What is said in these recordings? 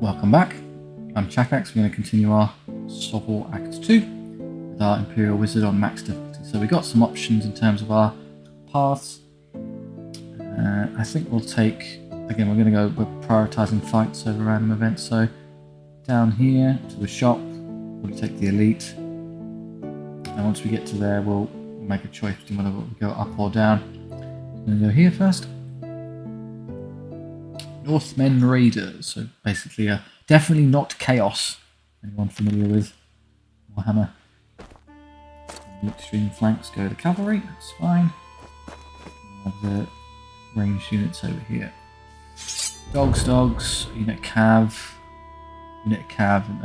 Welcome back. I'm Chakax. We're going to continue our SOVL Act 2 with our Imperial Wizard on max difficulty. So we got some options in terms of our paths. I think we'll take, again, we're prioritising fights over random events. So down here to the shop, we'll take the elite. And once we get to there, we'll make a choice between whether we go up or down. I'm going to go here first. Northmen Raiders, so basically definitely not Chaos. Anyone familiar with Warhammer? On the extreme flanks go the cavalry, that's fine. We'll have the ranged units over here. Dogs, unit cav,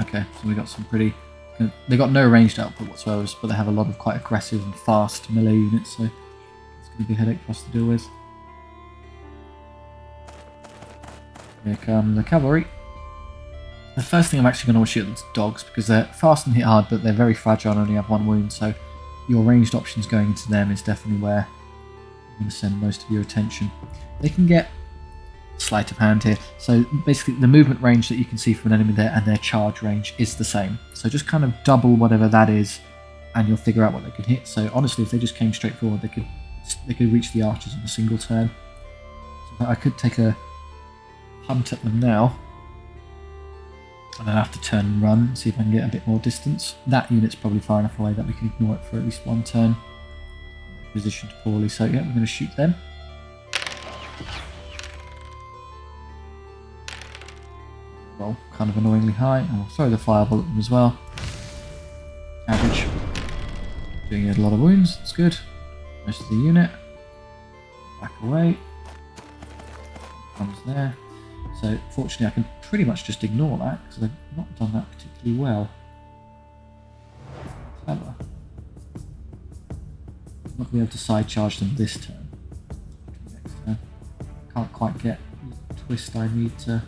okay, so we got some pretty... They got no ranged output whatsoever, but they have a lot of quite aggressive and fast melee units, so it's going to be a headache for us to deal with. Here come the cavalry. The first thing I'm actually going to shoot is dogs, because they're fast and hit hard, but they're very fragile and only have one wound, so your ranged options going into them is definitely where you're going to send most of your attention. They can get sleight of hand here, so basically the movement range that you can see from an enemy there and their charge range is the same. So just kind of double whatever that is and you'll figure out what they can hit. So honestly, if they just came straight forward, they could reach the archers in a single turn. So I could take a hunt at them now, and then have to turn and run and see if I can get a bit more distance. That unit's probably far enough away that we can ignore it for at least one turn. Positioned poorly, so yeah, we're going to shoot them. Roll kind of annoyingly high, and we'll throw the fireball at them as well. Average. Doing a lot of wounds, that's good. Most of the unit. Back away. Comes there. So fortunately I can pretty much just ignore that because they've not done that particularly well. Clever. I'm not going to be able to side charge them this turn. Next turn. Can't quite get the twist I need to...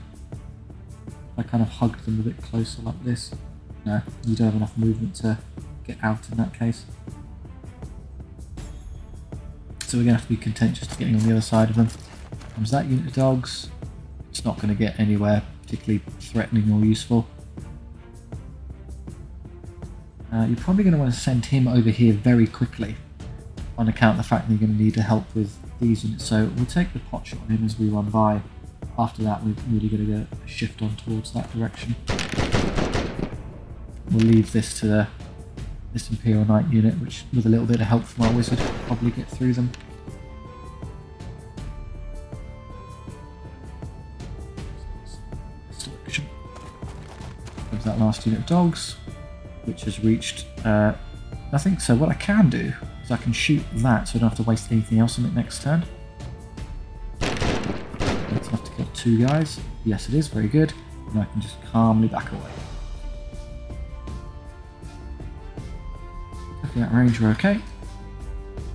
I kind of hug them a bit closer like this. No, you don't have enough movement to get out in that case. So we're going to have to be content just getting on the other side of them. Comes that unit of dogs. It's not going to get anywhere particularly threatening or useful. You're probably going to want to send him over here very quickly on account of the fact that you're going to need to help with these units. So we'll take the pot shot on him as we run by. After that, we're really going to get a shift on towards that direction. We'll leave this to this Imperial Knight unit, which with a little bit of help from our wizard will probably get through them. There's that last unit of dogs, which has reached nothing. So what I can do is I can shoot that, so I don't have to waste anything else on it next turn. It's enough to kill two guys. Yes, it is very good. And I can just calmly back away. Looking at range, we're okay.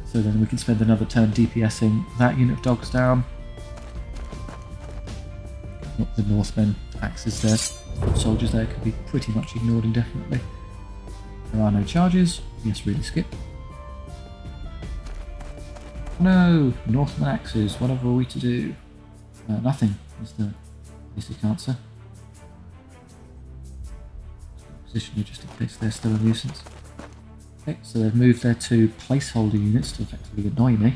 So then we can spend another turn DPSing that unit of dogs down. Not the Northmen axes there. Soldiers there could be pretty much ignored indefinitely. There are no charges. Yes, really skip. No! Northern axes, whatever are we to do? Nothing is the basic answer. Position you just in case they're still a nuisance. Okay, so they've moved their two placeholder units to effectively annoy me.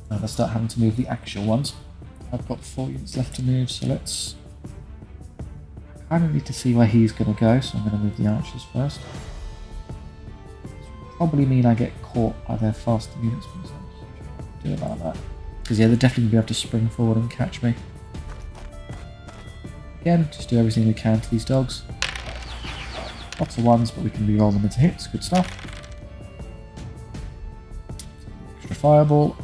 Now they'll start having to move the actual ones. I've got 4 units left to move, so let's... I kind of need to see where he's going to go, so I'm going to move the archers first. This will probably mean I get caught by their faster units, but there's nothing to do about that. Because yeah, they'll definitely be able to spring forward and catch me. Again, just do everything we can to these dogs. Lots of ones, but we can re-roll them into hits, good stuff. Extra fireball.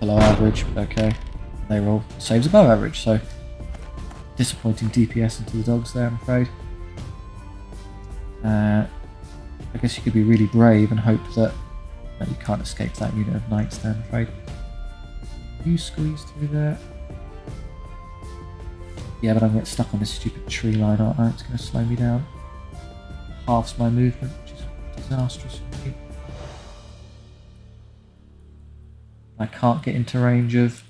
Below average, but okay. They roll saves above average, so disappointing DPS into the dogs there, I'm afraid. I guess you could be really brave and hope that you can't escape that unit of knights there, I'm afraid. You squeeze through there. Yeah, but I'm going to get stuck on this stupid tree line, aren't I? It's going to slow me down. Halves my movement, which is disastrous for me. I can't get into range of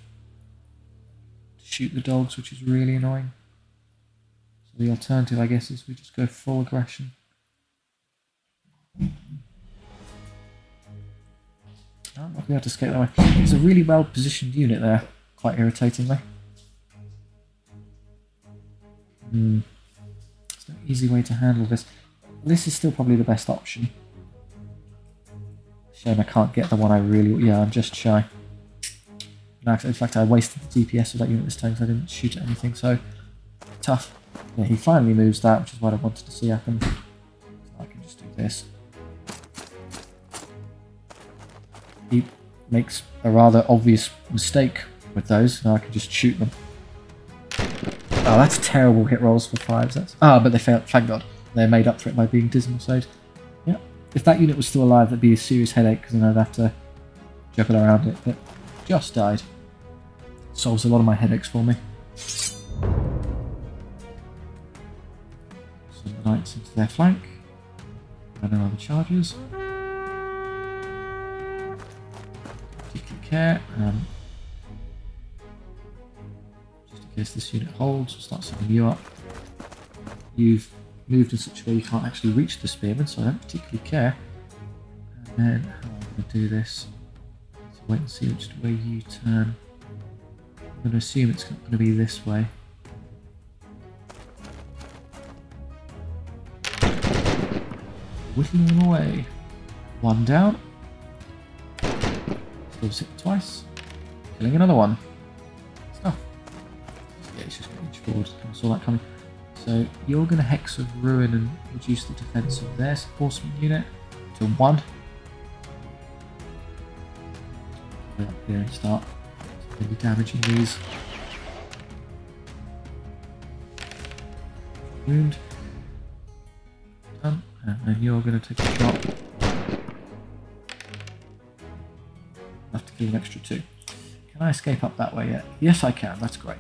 shoot the dogs, which is really annoying. the alternative, I guess, is we just go full aggression. Oh, I'm not going to be able to escape that way. It's a really well positioned unit there, quite irritatingly. There's no easy way to handle this. This is still probably the best option. Shame I can't get the one I really... Yeah, I'm just shy. In fact, I wasted the DPS of that unit this time because I didn't shoot at anything, so tough. Yeah, he finally moves that, which is what I wanted to see happen. So I can just do this. He makes a rather obvious mistake with those, now I can just shoot them. Oh, that's terrible hit rolls for 5s. That's... Ah, but they failed, thank God. They made up for it by being dismal, so... Yeah, if that unit was still alive, that'd be a serious headache, because then I'd have to juggle around it, but just died. Solves a lot of my headaches for me. Send the knights into their flank. And no other charges. Particular care. Just in case this unit holds, we'll start sending you up. You've moved in such a way you can't actually reach the spearman, so I don't particularly care. And then how am I going to do this? Let's wait and see which way you turn. I'm going to assume it's not going to be this way. Whittling them away. One down. Still hit twice. Killing another one. Stuff. Yeah, it's just going to inch forward. I saw that coming. So you're going to Hex of Ruin and reduce the defense of their horseman unit to 1. Go up here and start maybe damaging these. Wound. Done. And then you're going to take a shot. Have to kill an extra 2. Can I escape up that way yet? Yes, I can. That's great.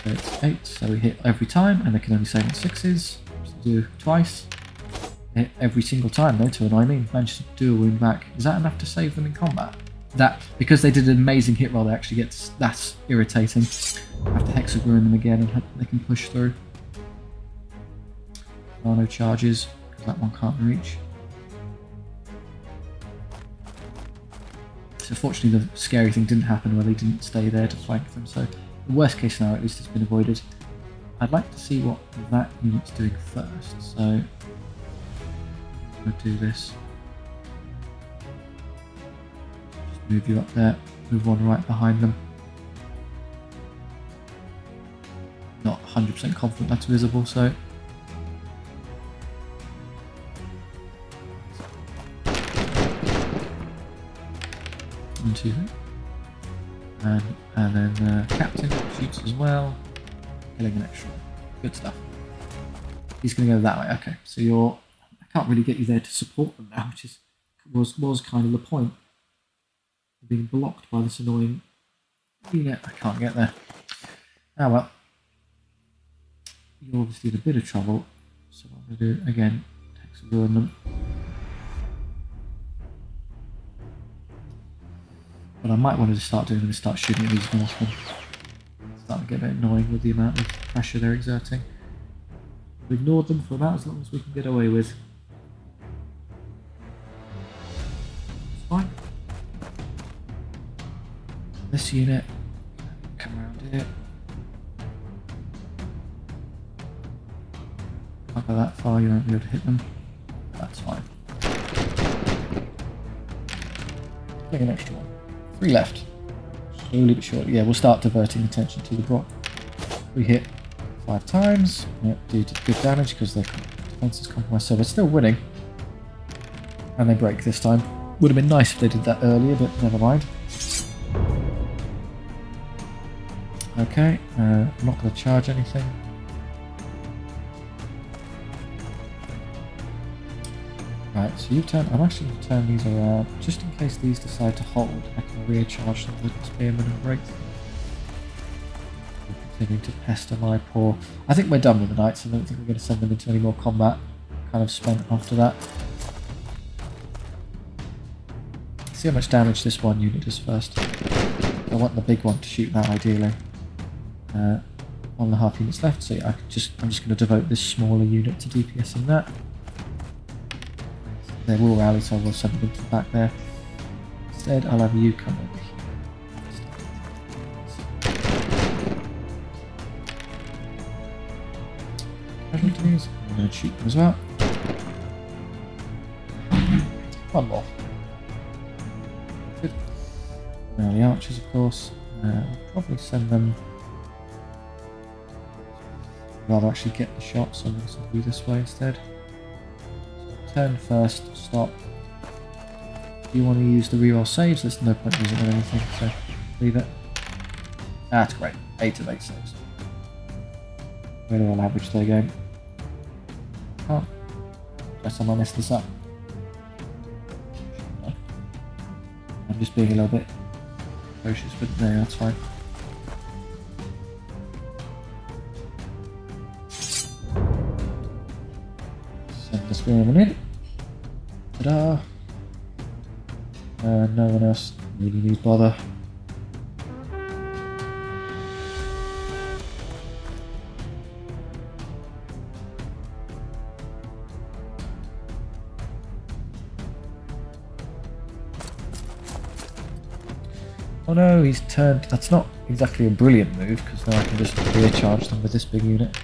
So it's 8, so we hit every time, and they can only save on 6s. So do twice. Hit every single time though, to annoy me. Managed to do a wound back. Is that enough to save them in combat? That, because they did an amazing hit roll, they actually get... That's irritating. I have to Hex of Ruin them again and hope they can push through. Oh, no charges, because that one can't reach. So fortunately the scary thing didn't happen where they didn't stay there to flank them, so the worst case scenario at least has been avoided. I'd like to see what that unit's doing first, so I'm going to do this. Just move you up there, move one right behind them. Not 100% confident that's visible, so... 1, 2, 3. And then the captain shoots as well, killing an extra. Good stuff. He's going to go that way. Okay, so you're... I can't really get you there to support them now, which was kind of the point. You're being blocked by this annoying unit. I can't get there. Ah well. You're obviously in a bit of trouble, so what I'm going to do, again, Hex of Ruin them. What I might want to just start doing is start shooting at these Northmen. It's starting to get a bit annoying with the amount of pressure they're exerting. We've ignored them for about as long as we can get away with. It's fine. This unit, come around here. Can't go that far, you won't be able to hit them. That's fine. Take an extra one. 3 left. Slowly but surely. Yeah, we'll start diverting attention to the Brock. We hit 5 times. Yep, do good damage because their defense is compromised, so we're still winning. And they break this time. Would have been nice if they did that earlier, but never mind. Okay, I'm not going to charge anything. Right, so you turn. I'm actually going to turn these around just in case these decide to hold. I can recharge them with the spearman and break them. Continuing to pester my poor. I think we're done with the knights. I don't think we're going to send them into any more combat. Kind of spent after that. See how much damage this one unit does first. I want the big one to shoot that ideally. 1.5 units left, so yeah, I'm just going to devote this smaller unit to DPSing that. They will rally, so I will send them to the back there. Instead, I'll have you come over here. Casualties. I'm going to shoot them as well. One more. Good. Now the archers, of course. We'll probably send them. I'd rather actually get the shot, so I'm going to do this way instead. So turn first, stop. If you want to use the reroll saves, there's no point using it or anything, so leave it. That's great. 8 of 8 saves. Really on average their game. Oh, guess I might mess this up. I'm just being a little bit cautious, but no, that's fine. Send the spearman in. Ta-da! No one else really needs bother. Oh no, he's turned. That's not exactly a brilliant move, because now I can just rear charge them with this big unit.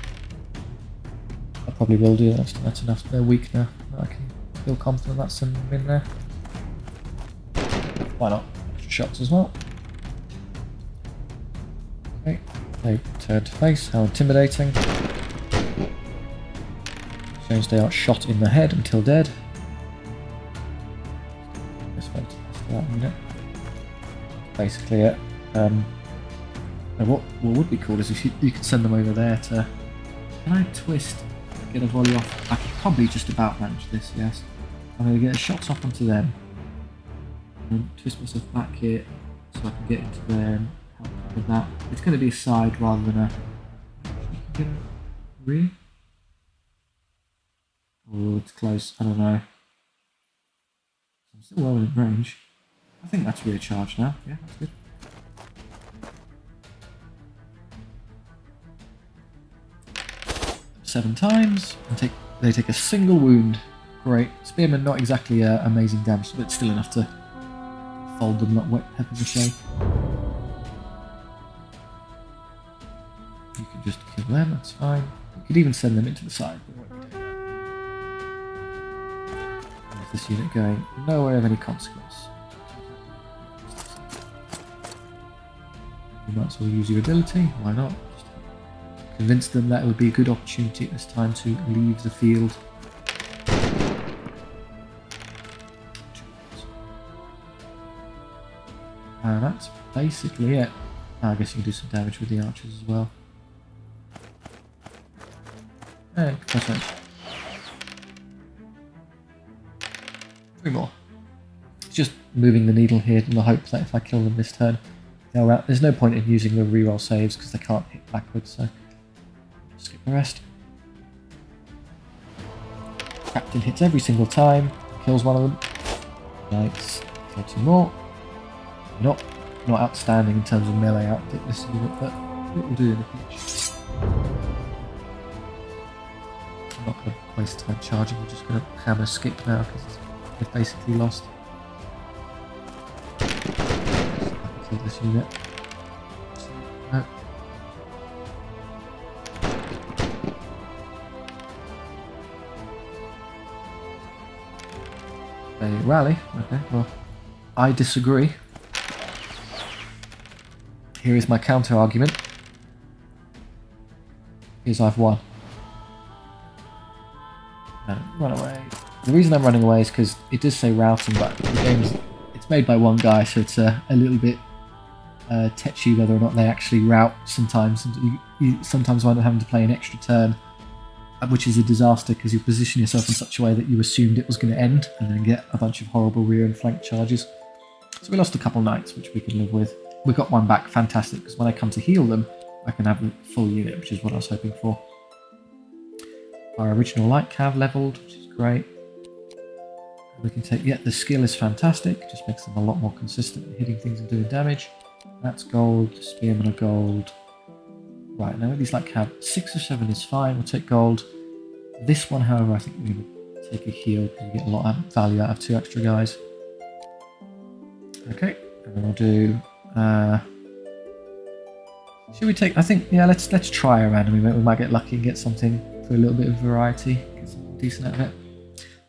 I probably will do that. That's enough. They're weak now. I can feel confident that's sending them in there. Why not? Extra shots as well. Okay, they turn to face. How intimidating. Change they are shot in the head until dead. This way to test that unit. Basically it. What would be cool is if you could send them over there to... Can I twist, get a volley off? I could probably just about manage this, yes. I'm going to get shots off onto them. And twist myself back here so I can get into there and help with that. It's going to be a side rather than a... Get a rear? Oh, it's close. I don't know. I'm still well in range. I think that's rear charge now. Yeah, that's good. Seven times. And they take a single wound. Great. Spearman, not exactly amazing damage, but still enough to fold them like wet pepper mache. You can just kill them, that's fine. You could even send them into the side, but what we do. There's this unit going nowhere of any consequence. You might as well use your ability, why not? Just convince them that it would be a good opportunity at this time to leave the field. And that's basically it. I guess you can do some damage with the archers as well. Hey, perfect. 3 more. It's just moving the needle here in the hope that if I kill them this turn, they'll out. There's no point in using the reroll saves because they can't hit backwards, so skip the rest. Captain hits every single time, kills one of them. Nice. Kill 2 more. Not outstanding in terms of melee outfit this unit, but it will do in a pinch. I'm not going to waste time charging, I'm just going to hammer skip now because they've basically lost. So I can kill this unit. No. They rally. Okay, well, I disagree. Here is my counter argument. Is I've won. No, run away. The reason I'm running away is because it does say routing, but the it's made by one guy, so it's a little bit tetchy whether or not they actually route sometimes. And you sometimes wind up having to play an extra turn, which is a disaster because you position yourself in such a way that you assumed it was going to end and then get a bunch of horrible rear and flank charges. So we lost a couple knights, which we can live with. We got one back, fantastic, because when I come to heal them, I can have a full unit, which is what I was hoping for. Our original light cav leveled, which is great. We can take, yeah, the skill is fantastic, just makes them a lot more consistent at hitting things and doing damage. That's gold, spearmen are gold. Right, now these like have 6 or 7 is fine, we'll take gold. This one, however, I think we're going to take a heal because you get a lot of value out of 2 extra guys. Okay, and then we'll do... should we take... I think, yeah, let's try a random event. We might get lucky and get something for a little bit of variety. Get something decent out of it.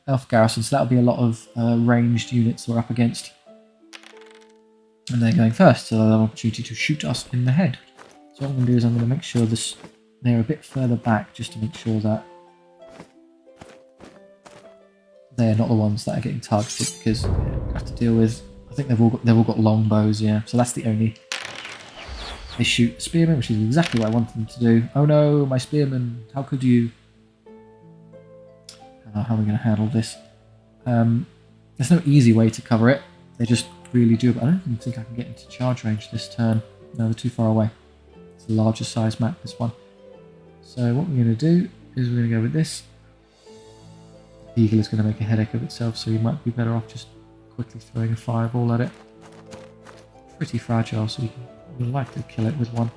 Elf garrison, so that'll be a lot of ranged units we're up against. And they're going first, so they'll have an opportunity to shoot us in the head. So what I'm going to do is I'm going to make sure they're a bit further back, just to make sure that they're not the ones that are getting targeted, because we have to deal with... I think they've all got long bows, yeah. So that's the only... They shoot spearmen, which is exactly what I wanted them to do. Oh no, my spearmen! How could you? How are we going to handle this? There's no easy way to cover it. They just really do. But I don't even think I can get into charge range this turn. No, they're too far away. It's a larger size map, this one. So what we're going to do is we're going to go with this. The eagle is going to make a headache of itself, so you might be better off just quickly throwing a fireball at it. Pretty fragile, so you'll likely kill it with one.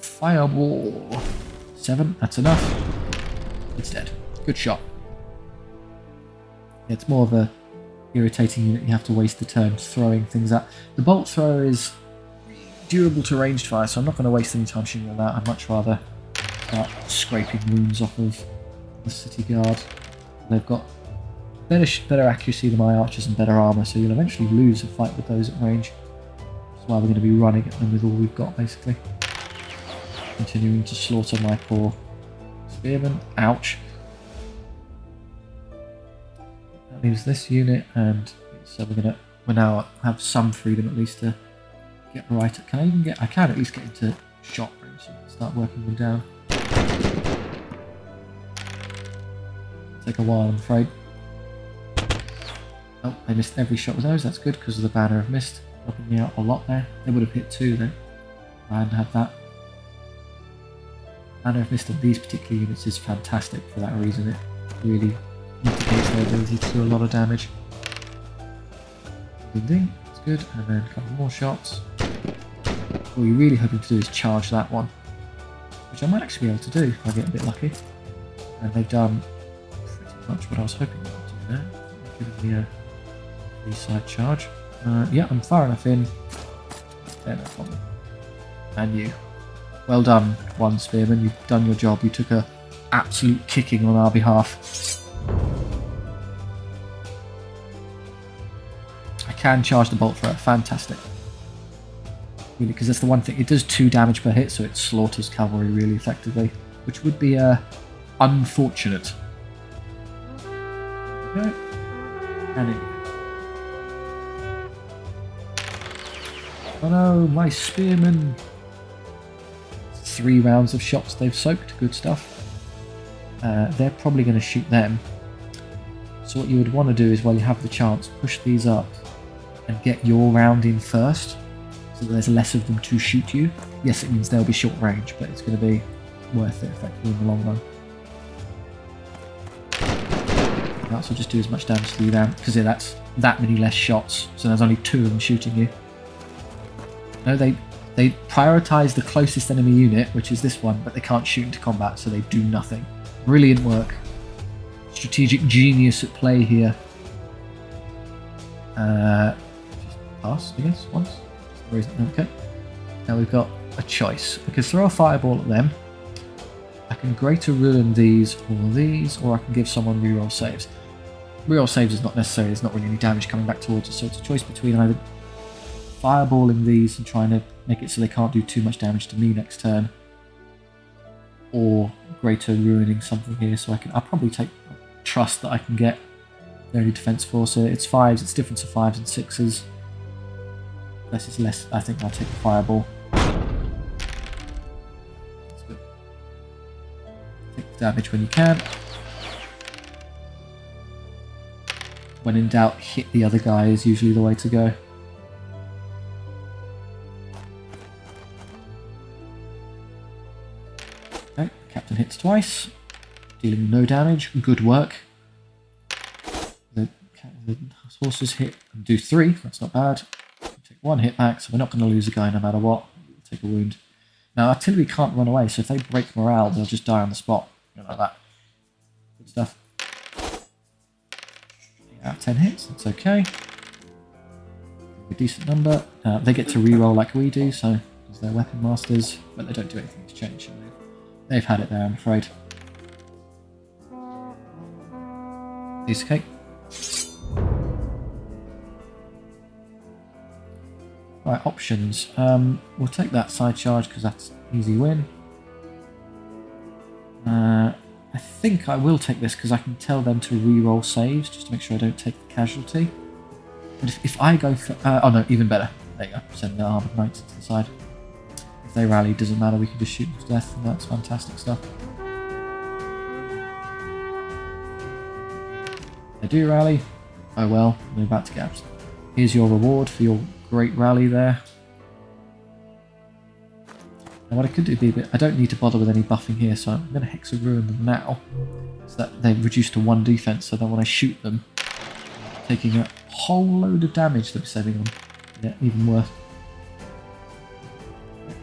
Fireball! 7, that's enough. It's dead. Good shot. Yeah, it's more of a irritating unit you have to waste the turn throwing things at. The bolt thrower is durable to ranged fire, so I'm not going to waste any time shooting at that. I'd much rather start scraping wounds off of the city guard. They've got better accuracy than my archers and better armour, so you'll eventually lose a fight with those at range. That's why we're going to be running at them with all we've got, basically. Continuing to slaughter my poor spearmen. Ouch. That leaves this unit, and so we now have some freedom at least to get right. I can at least get into shot range, so I can start working them down. Take a while, I'm afraid. Oh, they missed every shot with those. That's good because of the banner of mist, helping me out a lot there. They would have hit 2 then if I hadn't had that. Banner of mist on these particular units is fantastic for that reason. It really mitigates their ability to do a lot of damage. Ding ding, that's good. And then a couple more shots. What you're really hoping to do is charge that one, which I might actually be able to do if I get a bit lucky. And they've done pretty much what I was hoping they would do there. Giving me a free side charge. Yeah, I'm far enough in. Yeah, no problem. And you. Well done, one spearman. You've done your job. You took a absolute kicking on our behalf. I can charge the bolt thrower. Fantastic. Really, because that's the one thing. It does 2 damage per hit, so it slaughters cavalry really effectively, which would be unfortunate. Okay. And it... Oh no, my spearmen! 3 rounds of shots they've soaked. Good stuff. They're probably going to shoot them. So what you would want to do is, while you have the chance, push these up and get your round in first, so that there's less of them to shoot you. Yes, it means they'll be short range, but it's going to be worth it effectively in the long run. That will just do as much damage to you down, because yeah, that's that many less shots, so there's only 2 of them shooting you. No, they prioritise the closest enemy unit, which is this one, but they can't shoot into combat, so they do nothing. Brilliant work. Strategic genius at play here. Just pass, I guess, once. Okay. Now we've got a choice. I can throw a fireball at them. I can greater ruin these, or I can give someone reroll saves. Reroll saves is not necessary, there's not really any damage coming back towards us, so it's a choice between either fireballing these and trying to make it so they can't do too much damage to me next turn, or greater ruining something here, so I'll probably trust that I can get their only defense 4, so it's 5s, it's difference of 5s and 6s. Less is less, I think I'll take the fireball. That's good. Take the damage when you can. When in doubt, hit the other guy is usually the way to go. Okay, Captain hits twice, dealing no damage. Good work. The horses hit and do 3, that's not bad. Take 1 hit back, so we're not going to lose a guy no matter what. We'll take a wound. Now, artillery can't run away, so if they break morale, they'll just die on the spot. Like that. Good stuff. Out of 10 hits, that's okay. A decent number. They get to reroll like we do, so because they're weapon masters, but they don't do anything to change. So they've had it there, I'm afraid. Piece of cake. Right, options. We'll take that side charge because that's easy win. I think I will take this because I can tell them to re-roll saves just to make sure I don't take the casualty. But if I go for... oh no, even better. There you go. Send the armoured knights to the side. If they rally, doesn't matter. We can just shoot them to death, and that's fantastic stuff. They do rally. Oh well, they're about to get. Here's your reward for your great rally there. Now what I could do be, but I don't need to bother with any buffing here, so I'm going to Hex of Ruin them now, so that they're reduced to 1 defense, so that when I shoot them, taking a whole load of damage that we're saving on. Yeah, even worse.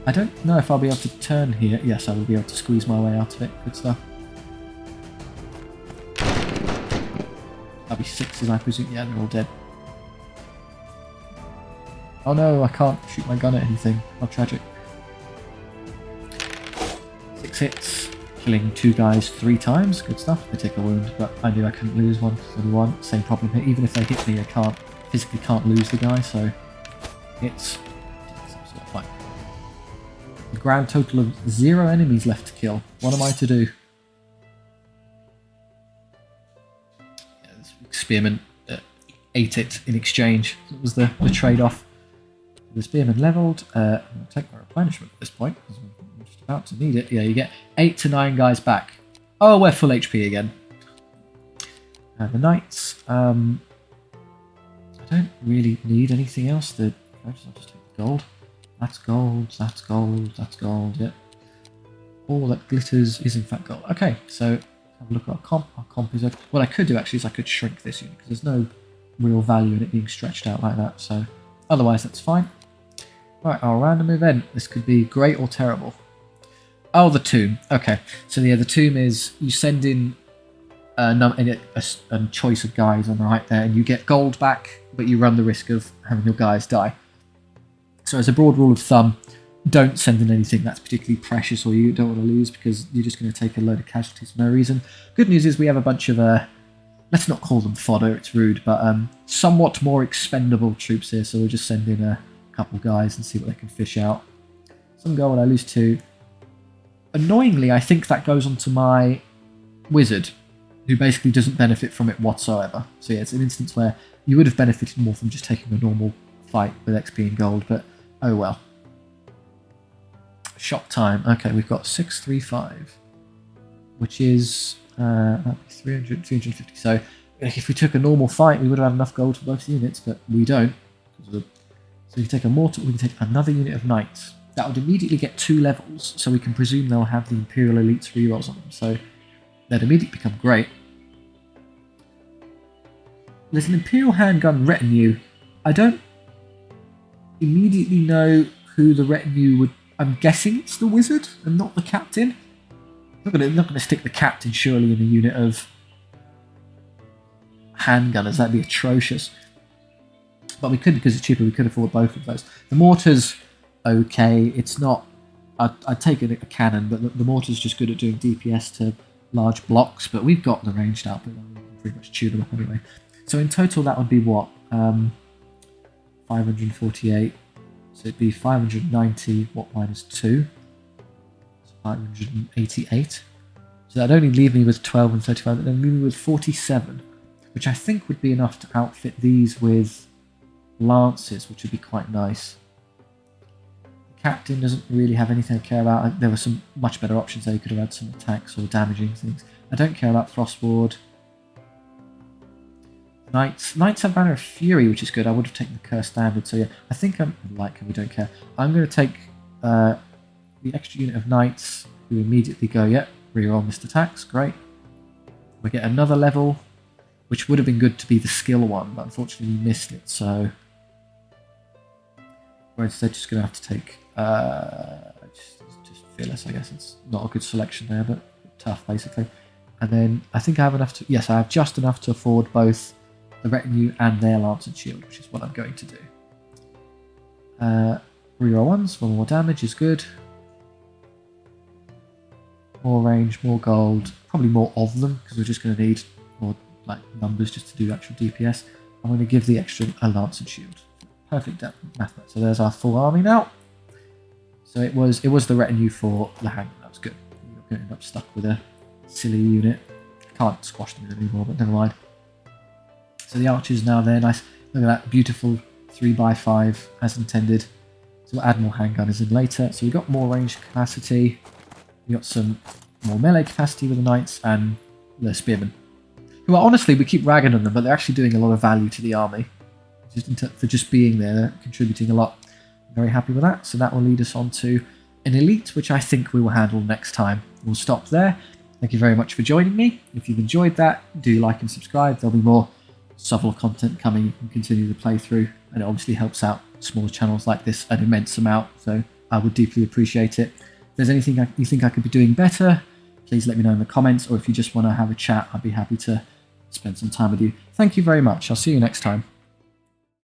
I don't know if I'll be able to turn here. Yes, I will be able to squeeze my way out of it. Good stuff. That'll be 6s, I presume. Yeah, they're all dead. Oh no, I can't shoot my gun at anything. How tragic. 6 hits, killing 2 guys 3 times. Good stuff. They take a wound, but I knew I couldn't lose one. Only one. Same problem here. Even if they hit me, I physically can't lose the guy, so it's sort of fine. A grand total of 0 enemies left to kill. What am I to do? Yeah, this spearman ate it in exchange. That was the trade-off. The spearman levelled. I'm going to take my replenishment at this point, because I'm just about to need it. Yeah, you get 8 to 9 guys back. Oh, we're full HP again. And the knights. I don't really need anything else. I'll just take the gold. That's gold, that's gold, that's gold, yep. All that glitters is in fact gold. Okay, so have a look at our comp. Our comp is okay. What I could do actually is I could shrink this unit, because there's no real value in it being stretched out like that, so otherwise that's fine. Right, our random event. This could be great or terrible. Oh, the tomb. Okay, so yeah, the tomb is you send in a choice of guys on the right there, and you get gold back, but you run the risk of having your guys die. So as a broad rule of thumb, don't send in anything that's particularly precious or you don't want to lose, because you're just going to take a load of casualties for no reason. Good news is we have a bunch of, let's not call them fodder, it's rude, but somewhat more expendable troops here, so we'll just send in a couple guys and see what they can fish out. Some gold, I lose 2. Annoyingly, I think that goes onto my wizard, who basically doesn't benefit from it whatsoever. So yeah, it's an instance where you would have benefited more from just taking a normal fight with XP and gold, but oh well. Shop time. Okay, we've got 635, which is that'd be 300, 350. So if we took a normal fight, we would have had enough gold for both units, but we don't. So we can take a mortal, we can take another unit of knights. That would immediately get 2 levels, so we can presume they'll have the Imperial Elites rerolls on them. So they'd immediately become great. There's an Imperial handgun retinue. I don't immediately know who the retinue would. I'm guessing it's the wizard and not the captain. I'm not going to stick the captain surely in a unit of handgunners. That'd be atrocious. But we could, because it's cheaper. We could afford both of those. The mortar's okay. It's not. I'd take a cannon, but the mortar's just good at doing DPS to large blocks. But we've got the ranged output. We can pretty much chew them up anyway. So in total, that would be what? 548. So it'd be 590, what, minus 2? So 588. So that'd only leave me with 12 and 35, but then leave me with 47, which I think would be enough to outfit these with lances, which would be quite nice. The captain doesn't really have anything to care about. There were some much better options there. You could have had some attacks or damaging things. I don't care about Frostward. Knights have Banner of Fury, which is good. I would have taken the Curse Standard, so yeah, I think I'm like, we don't care. I'm going to take the extra unit of Knights, who immediately go, yep, reroll missed attacks, great. We get another level, which would have been good to be the skill one, but unfortunately we missed it, so We're instead just going to have to take just fearless, I guess. It's not a good selection there, but tough, basically. And then I think I have enough to... Yes, I have just enough to afford both the retinue and their lance and shield, which is what I'm going to do. Reroll ones for more damage is good. More range, more gold, probably more of them, because we're just going to need more like numbers just to do actual DPS. I'm going to give the extra a lance and shield. Perfect math. So there's our full army now. So it was the retinue for Lahang. That was good. You're going to end up stuck with a silly unit. Can't squash them anymore, but never mind. So the archers now there, nice. Look at that beautiful 3x5 as intended. So we'll add more handgunners in later. So we've got more range capacity. We got some more melee capacity with the knights and the spearmen. Who are, honestly, we keep ragging on them, but they're actually doing a lot of value to the army. For just being there, they're contributing a lot. I'm very happy with that. So that will lead us on to an elite, which I think we will handle next time. We'll stop there. Thank you very much for joining me. If you've enjoyed that, do like and subscribe. There'll be more SOVL content coming. You can continue the playthrough, and it obviously helps out smaller channels like this an immense amount. So I would deeply appreciate it. If there's anything you think I could be doing better, please let me know in the comments, or if you just want to have a chat, I'd be happy to spend some time with you. Thank you very much. I'll see you next time.